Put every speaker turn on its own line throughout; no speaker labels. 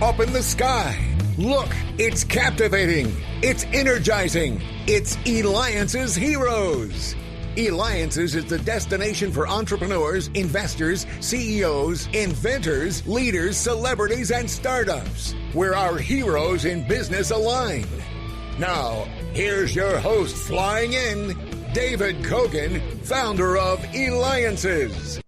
up in the sky. Look, it's captivating. It's energizing. It's Eliances Heroes. Eliances is the destination for entrepreneurs, investors, CEOs, inventors, leaders, celebrities, and startups, where our heroes in business align. Now, here's your host flying in, David Kogan, founder of Eliances.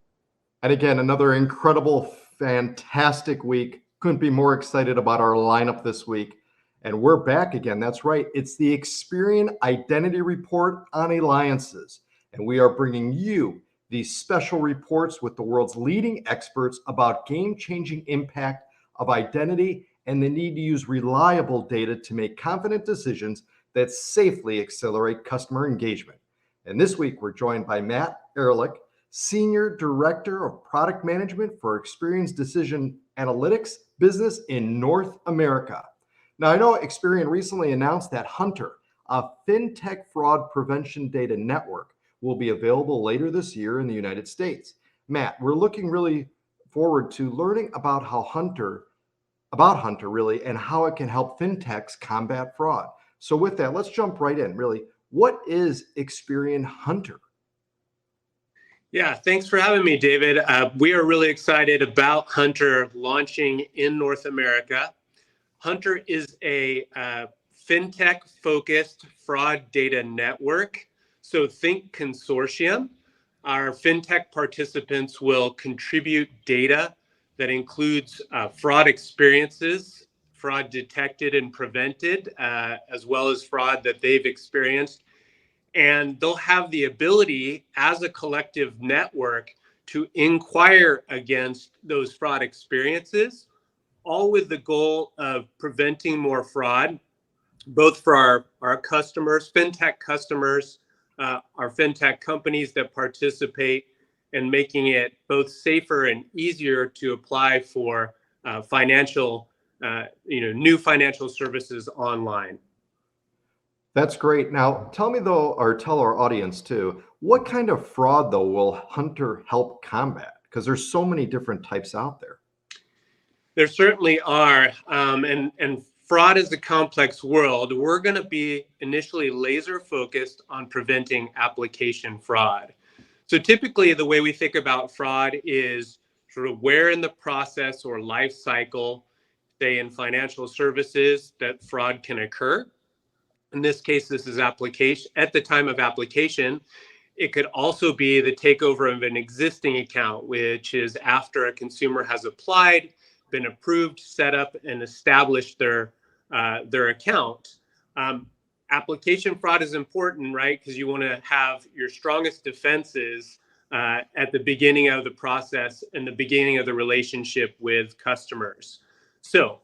And again, another incredible, fantastic week. Couldn't be more excited about our lineup this week. And we're back again. That's right. It's the Experian Identity Report on Eliances. And we are bringing you these special reports with the world's leading experts about game-changing impact of identity and the need to use reliable data to make confident decisions that safely accelerate customer engagement. And this week, we're joined by Matt Ehrlich, Senior Director of Product Management for Experian's Decision Analytics business in North America. Now, I know Experian recently announced that Hunter, a fintech fraud prevention data network, will be available later this year in the United States. Matt, we're looking really forward to learning about Hunter really, and how it can help fintechs combat fraud. So with that, let's jump right in. Really, what is Experian Hunter?
Yeah, thanks for having me, David. We are really excited about Hunter launching in North America. Hunter is a fintech-focused fraud data network. So think consortium. Our fintech participants will contribute data that includes fraud experiences, fraud detected and prevented, as well as fraud that they've experienced. And they'll have the ability as a collective network to inquire against those fraud experiences, all with the goal of preventing more fraud, both for our customers, fintech customers, our fintech companies that participate, and making it both safer and easier to apply for new financial services online.
That's great. Now, tell me though, or tell our audience too, what kind of fraud though will Hunter help combat? Because there's so many different types out there.
There certainly are, and fraud is a complex world. We're going to be initially laser focused on preventing application fraud. So typically the way we think about fraud is sort of where in the process or life cycle, say in financial services, that fraud can occur. In this case, this is application at the time of application. It could also be the takeover of an existing account, which is after a consumer has applied, been approved, set up, and established their account. Application fraud is important, right? Because you want to have your strongest defenses at the beginning of the process and the beginning of the relationship with customers. So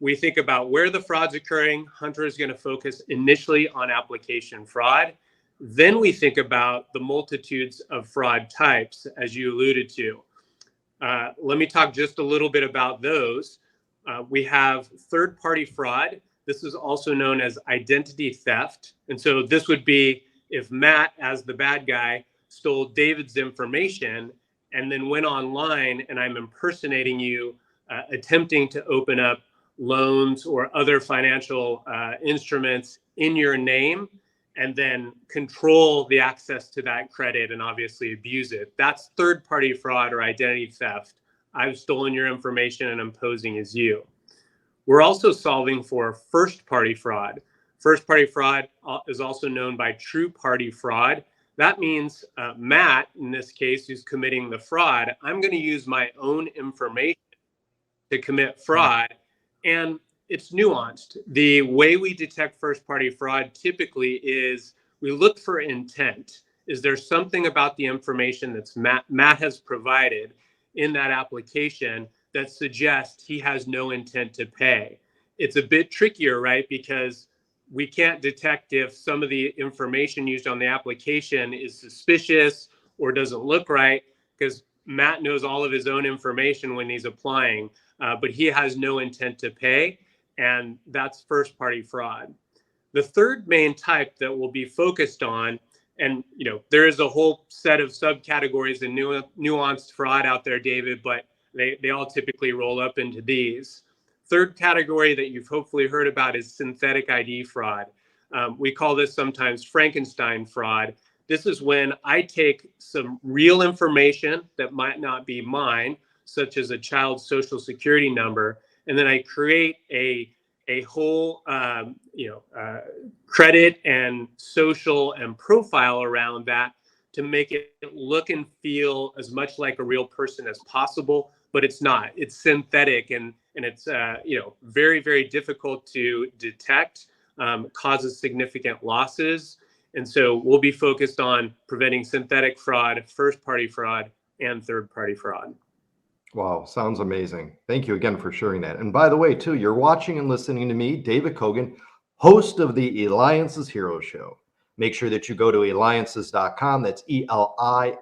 we think about where the fraud's occurring. Hunter is going to focus initially on application fraud. Then we think about the multitudes of fraud types, as you alluded to. Let me talk just a little bit about those. We have third-party fraud. This is also known as identity theft. And so this would be if Matt, as the bad guy, stole David's information and then went online and I'm impersonating you, attempting to open up loans or other financial instruments in your name, and then control the access to that credit and obviously abuse it. That's third-party fraud or identity theft. I've stolen your information and I'm posing as you. We're also solving for first-party fraud. First-party fraud is also known by true-party fraud. That means Matt, in this case, who's committing the fraud, I'm going to use my own information to commit fraud. And it's nuanced. The way we detect first-party fraud typically is we look for intent. Is there something about the information that's Matt has provided in that application that suggests he has no intent to pay? It's a bit trickier, right? Because we can't detect if some of the information used on the application is suspicious or doesn't look right, because Matt knows all of his own information when he's applying, but he has no intent to pay, and that's first-party fraud. The third main type that we'll be focused on, and there is a whole set of subcategories and nuanced fraud out there, David, but they all typically roll up into these. third category that you've hopefully heard about is synthetic ID fraud. We call this sometimes Frankenstein fraud. This is when I take some real information that might not be mine, such as a child's social security number, and then I create a whole credit and social and profile around that to make it look and feel as much like a real person as possible, but it's not. It's synthetic, and it's very, very difficult to detect, causes significant losses. And so we'll be focused on preventing synthetic fraud, first-party fraud, and third-party fraud.
Wow, sounds amazing. Thank you again for sharing that. And by the way, too, you're watching and listening to me, David Kogan, host of the Eliances Hero Show. Make sure that you go to Eliances.com. That's Eliances.com.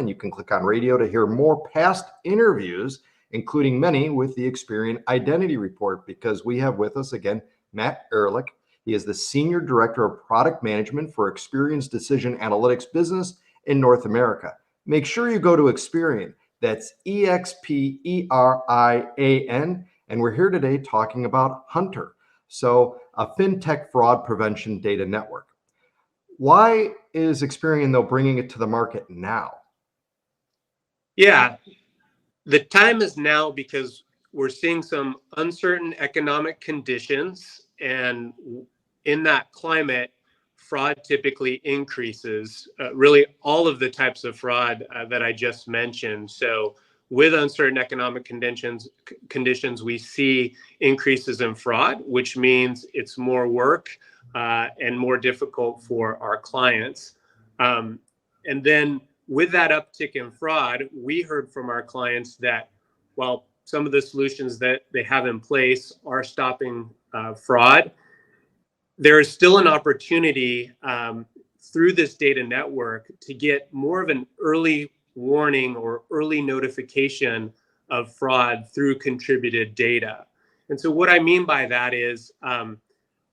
And you can click on radio to hear more past interviews, including many with the Experian Identity Report, because we have with us again, Matt Ehrlich. He is the Senior Director of Product Management for Experian's Decision Analytics business in North America. Make sure you go to Experian. That's Experian. And we're here today talking about Hunter. So a fintech fraud prevention data network. Why is Experian, though, bringing it to the market now?
Yeah, the time is now because we're seeing some uncertain economic conditions, and in that climate, fraud typically increases, really all of the types of fraud that I just mentioned. So with uncertain economic conditions, we see increases in fraud, which means it's more work and more difficult for our clients. And then with that uptick in fraud, we heard from our clients that while some of the solutions that they have in place are stopping fraud, there is still an opportunity through this data network to get more of an early warning or early notification of fraud through contributed data. And so what I mean by that is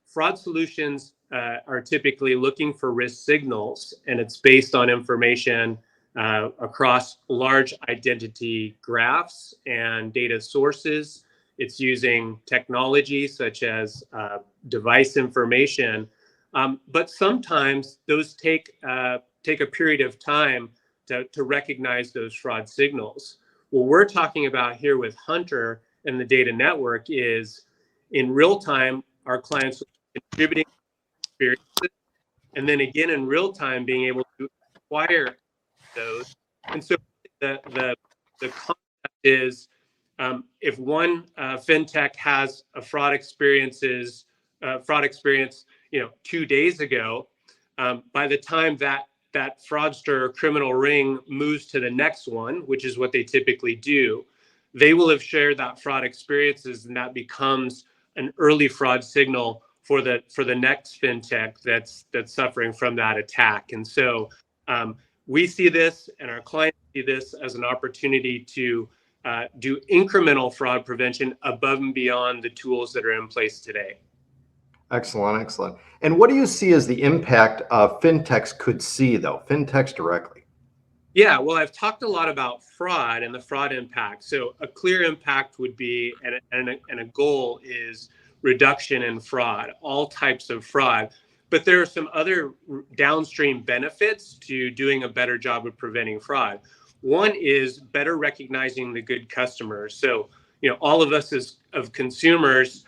fraud solutions are typically looking for risk signals, and it's based on information across large identity graphs and data sources. It's using technology such as device information, but sometimes those take a period of time to recognize those fraud signals. What we're talking about here with Hunter and the data network is in real time, our clients are contributing experiences, and then again in real time being able to acquire those. And so the concept is if one fintech has a fraud experience 2 days ago, by the time that fraudster or criminal ring moves to the next one, which is what they typically do, they will have shared that fraud experiences, and that becomes an early fraud signal for the next fintech that's suffering from that attack. And so we see this, and our clients see this as an opportunity to do incremental fraud prevention above and beyond the tools that are in place today.
Excellent, excellent. And what do you see as the impact fintechs could see, though, fintechs directly?
Yeah, well, I've talked a lot about fraud and the fraud impact. So a clear impact would be, and a goal is reduction in fraud, all types of fraud. But there are some other downstream benefits to doing a better job of preventing fraud. One is better recognizing the good customers. So, all of us as consumers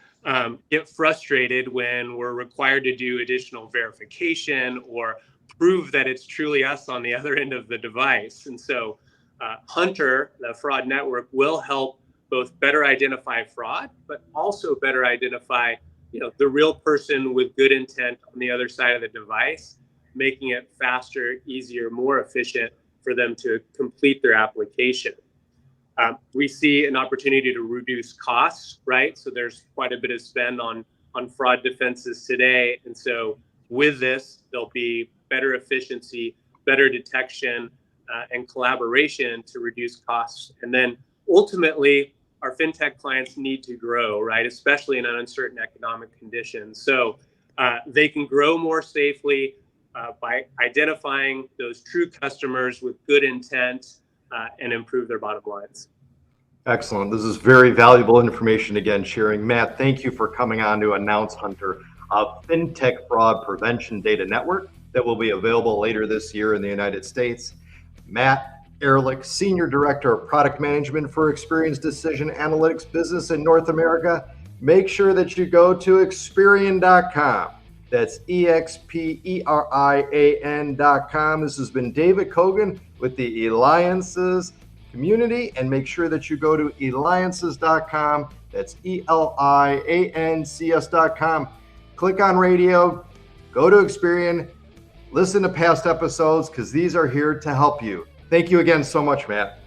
get frustrated when we're required to do additional verification or prove that it's truly us on the other end of the device. And so Hunter, the fraud network, will help both better identify fraud, but also better identify the real person with good intent on the other side of the device, making it faster, easier, more efficient for them to complete their application. We see an opportunity to reduce costs, right? So there's quite a bit of spend on fraud defenses today. And so with this, there'll be better efficiency, better detection, and collaboration to reduce costs. And then ultimately, our fintech clients need to grow, right? Especially in uncertain economic conditions. So they can grow more safely by identifying those true customers with good intent and improve their bottom lines.
Excellent. This is very valuable information again, sharing. Matt, thank you for coming on to Announce Hunter, a fintech fraud prevention data network that will be available later this year in the United States. Matt Ehrlich, Senior Director of Product Management for Experian's Decision Analytics business in North America. Make sure that you go to Experian.com. That's Experian.com. This has been David Kogan with the Eliances community, and make sure that you go to Eliances.com. That's Eliancs.com. Click on radio, go to Experian, listen to past episodes, because these are here to help you. Thank you again so much, Matt.